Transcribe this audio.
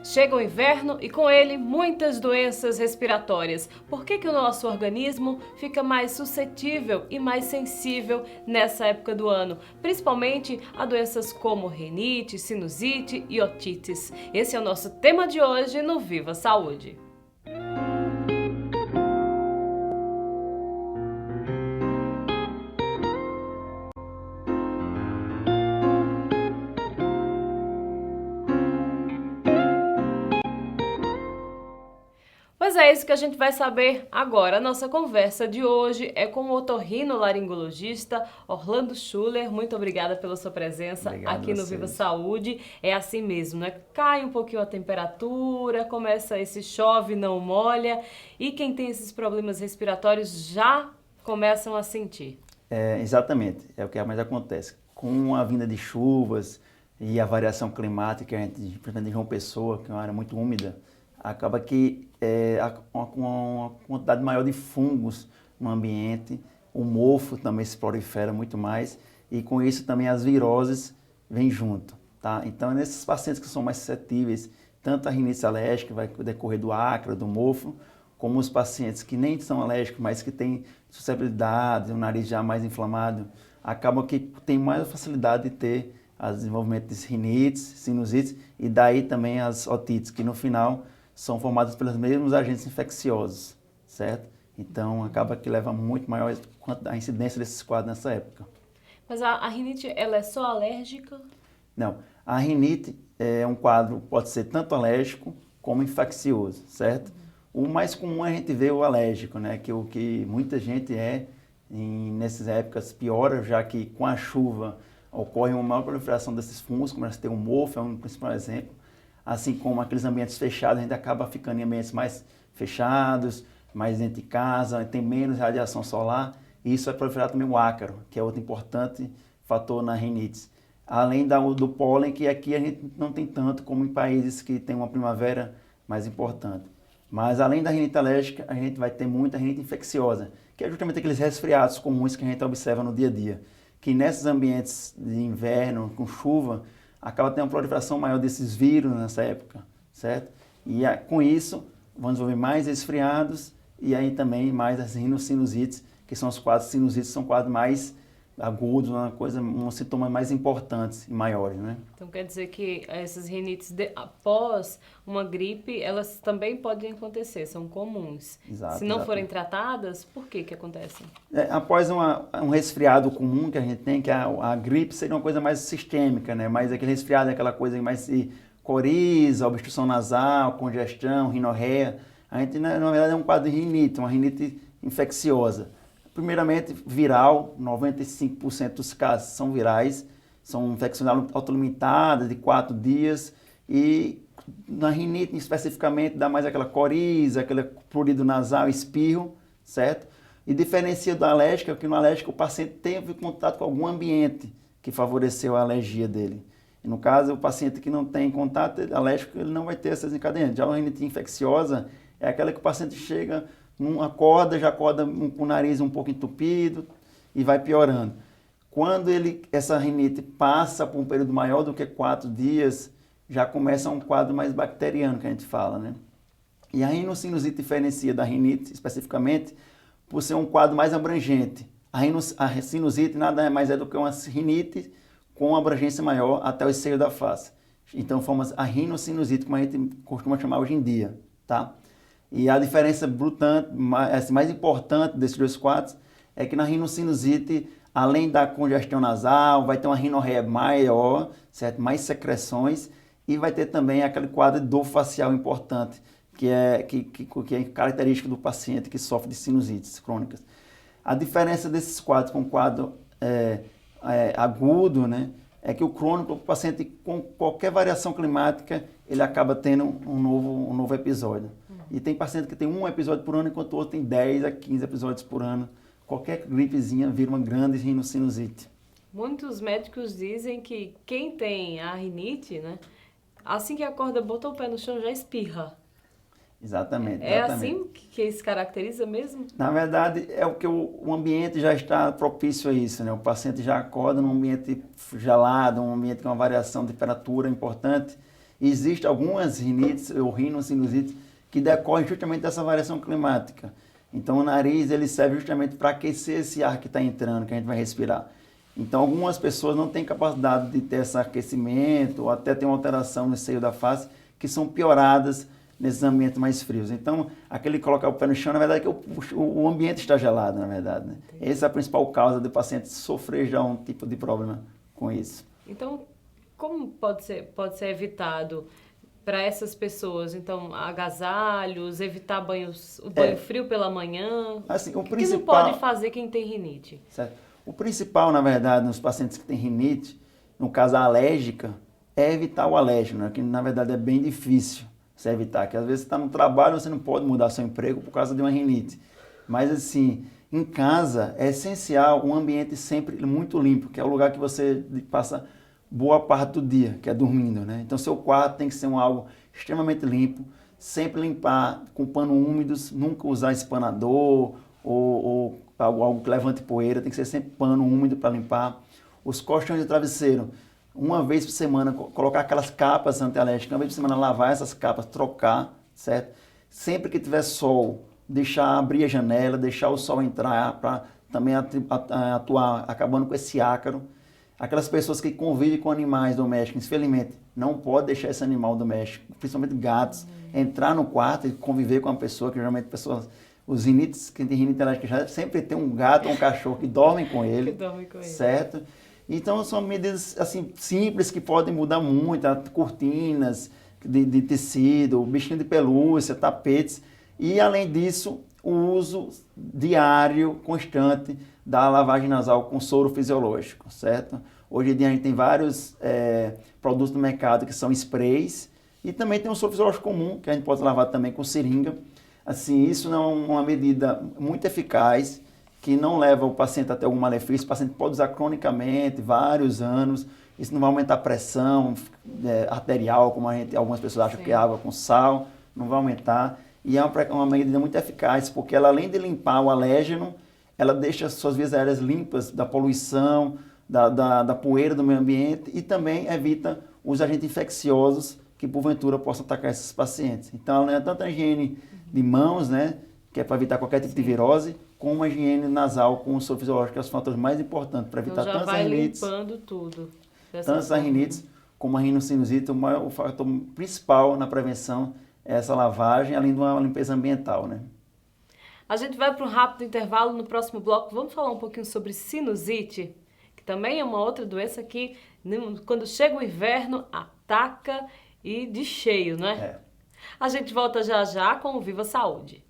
Chega o inverno e com ele muitas doenças respiratórias. Por que o nosso organismo fica mais suscetível e mais sensível nessa época do ano? Principalmente a doenças como rinite, sinusite e otites. Esse é o nosso tema de hoje no Viva Saúde. Pois é isso que a gente vai saber agora. A nossa conversa de hoje é com o otorrinolaringologista Orlando Schuller. Muito obrigada pela sua presença aqui no Viva Saúde. É assim mesmo, né? Cai um pouquinho a temperatura, começa esse chove, não molha. E quem tem esses problemas respiratórios já começam a sentir. Exatamente, é o que mais acontece. Com a vinda de chuvas e a variação climática, principalmente em João Pessoa, que é uma área muito úmida, acaba que uma quantidade maior de fungos no ambiente, o mofo também se prolifera muito mais e com isso também as viroses vêm junto, tá? Então nesses pacientes que são mais suscetíveis, tanto a rinite alérgica vai decorrer do ácaro, do mofo, como os pacientes que nem são alérgicos, mas que têm suscetibilidade, o nariz já mais inflamado, acabam que tem mais facilidade de ter o desenvolvimento de rinites, sinusites e daí também as otites, que no final são formadas pelos mesmos agentes infecciosos, certo? Então, acaba que leva muito maior a incidência desses quadros nessa época. Mas a rinite, ela é só alérgica? Não, a rinite é um quadro, pode ser tanto alérgico como infeccioso, certo? O mais comum é a gente ver o alérgico, né? Que o que muita gente nessas épocas piora, já que com a chuva ocorre uma maior proliferação desses fungos, começa a ter um mofo, é um principal exemplo. Assim como aqueles ambientes fechados, a gente acaba ficando em ambientes mais fechados, mais dentro de casa, tem menos radiação solar, e isso vai proliferar também o ácaro, que é outro importante fator na rinite. Além do pólen, que aqui a gente não tem tanto como em países que tem uma primavera mais importante. Mas além da rinite alérgica, a gente vai ter muita rinite infecciosa, que é justamente aqueles resfriados comuns que a gente observa no dia a dia, que nesses ambientes de inverno, com chuva, acaba tendo uma proliferação maior desses vírus nessa época, certo? E com isso, vão desenvolver mais resfriados e aí também mais as rinossinusites, que são os quadros sinusites, são quadros mais agudos, sintomas mais importantes e maiores, né? Então quer dizer que essas rinites após uma gripe, elas também podem acontecer, são comuns. Exato, Se não exato. forem tratadas, por que acontecem? Após um resfriado comum que a gente tem, que a gripe seria uma coisa mais sistêmica, né? Mas aquele resfriado é aquela coisa mais de coriza, obstrução nasal, congestão, rinorreia. A gente, na verdade, é um quadro de rinite, uma rinite infecciosa. Primeiramente, viral, 95% dos casos são virais, são infecções autolimitadas de 4 dias e na rinite especificamente dá mais aquela coriza, aquele prurido nasal, espirro, certo? E diferencia do alérgico, que no alérgico o paciente teve contato com algum ambiente que favoreceu a alergia dele. E no caso, o paciente que não tem contato alérgico, ele não vai ter essas desencadeantes. Já a rinite infecciosa é aquela que o paciente chega, já acorda com o nariz um pouco entupido e vai piorando. Quando essa rinite passa por um período maior do que 4 dias, já começa um quadro mais bacteriano, que a gente fala, né? E a rinocinusite diferencia da rinite, especificamente, por ser um quadro mais abrangente. A sinusite nada mais é do que uma rinite com abrangência maior até os seios da face. Então, formamos a rinocinusite, como a gente costuma chamar hoje em dia, tá? E a diferença mais importante desses dois quadros é que na rinocinusite, além da congestão nasal, vai ter uma rinorreia maior, certo? Mais secreções, e vai ter também aquele quadro de dor facial importante, que é característico do paciente que sofre de sinusites crônicas. A diferença desses quadros com o quadro agudo, né, é que o crônico, o paciente com qualquer variação climática, ele acaba tendo um novo episódio. E tem paciente que tem um episódio por ano, enquanto o outro tem 10 a 15 episódios por ano. Qualquer gripezinha vira uma grande rinocinusite. Muitos médicos dizem que quem tem a rinite, né, assim que acorda, botou o pé no chão, já espirra. Exatamente. É assim que se caracteriza mesmo? Na verdade, é o que o ambiente já está propício a isso, né? O paciente já acorda num ambiente gelado, um ambiente com uma variação de temperatura importante, Existem algumas rinites ou rinossinusites que decorrem justamente dessa variação climática. Então o nariz ele serve justamente para aquecer esse ar que está entrando, que a gente vai respirar. Então algumas pessoas não têm capacidade de ter esse aquecimento ou até ter uma alteração no seio da face que são pioradas nesses ambientes mais frios. Então, aquele colocar o pé no chão, na verdade, é que o ambiente está gelado, na verdade. Né? Essa é a principal causa do paciente sofrer já um tipo de problema com isso. Então, como pode ser evitado para essas pessoas? Então, agasalhos, evitar o banho frio pela manhã? Assim, o que não pode fazer quem tem rinite? Certo. O principal, na verdade, nos pacientes que têm rinite, no caso a alérgica, é evitar o alérgeno, né? Que na verdade é bem difícil você evitar, que às vezes você está no trabalho, você não pode mudar seu emprego por causa de uma rinite. Mas assim, em casa é essencial um ambiente sempre muito limpo, que é o lugar que você passa boa parte do dia, que é dormindo, né? Então seu quarto tem que ser algo extremamente limpo, sempre limpar com pano úmidos, nunca usar espanador ou algo que levante poeira, tem que ser sempre pano úmido para limpar. Os colchões de travesseiro, uma vez por semana, colocar aquelas capas antialérgicas, uma vez por semana lavar essas capas, trocar, certo? Sempre que tiver sol, abrir a janela, deixar o sol entrar para também atuar, acabando com esse ácaro. Aquelas pessoas que convivem com animais domésticos, infelizmente, não pode deixar esse animal doméstico, principalmente gatos, entrar no quarto e conviver com uma pessoa, que geralmente pessoas, os rinites, que tem rinite alérgica, já sempre tem um gato ou um cachorro que dormem com ele, certo? Então são medidas assim, simples que podem mudar muito, cortinas de tecido, bichinho de pelúcia, tapetes, e além disso, o uso diário, constante, da lavagem nasal com soro fisiológico, certo? Hoje em dia a gente tem vários produtos no mercado que são sprays e também tem um soro fisiológico comum, que a gente pode lavar também com seringa. Assim, isso não é uma medida muito eficaz, que não leva o paciente a ter algum malefício. O paciente pode usar cronicamente, vários anos. Isso não vai aumentar a pressão arterial, como algumas pessoas acham que é água com sal, não vai aumentar. E é uma medida muito eficaz, porque ela, além de limpar o alérgeno, ela deixa as suas vias aéreas limpas da poluição, da poeira do meio ambiente e também evita os agentes infecciosos que, porventura, possam atacar esses pacientes. Então, ela não é tanto a higiene de mãos, né, que é para evitar qualquer tipo de virose, como a higiene nasal com o soro fisiológico, que é os fatores mais importantes para evitar tantas rinites. Limpando tudo. Tantas rinites como a rinocinusite, o fator principal na prevenção é essa lavagem, além de uma limpeza ambiental, né? A gente vai para um rápido intervalo. No próximo bloco vamos falar um pouquinho sobre sinusite, que também é uma outra doença que, quando chega o inverno, ataca e de cheio, né? A gente volta já já com o Viva Saúde.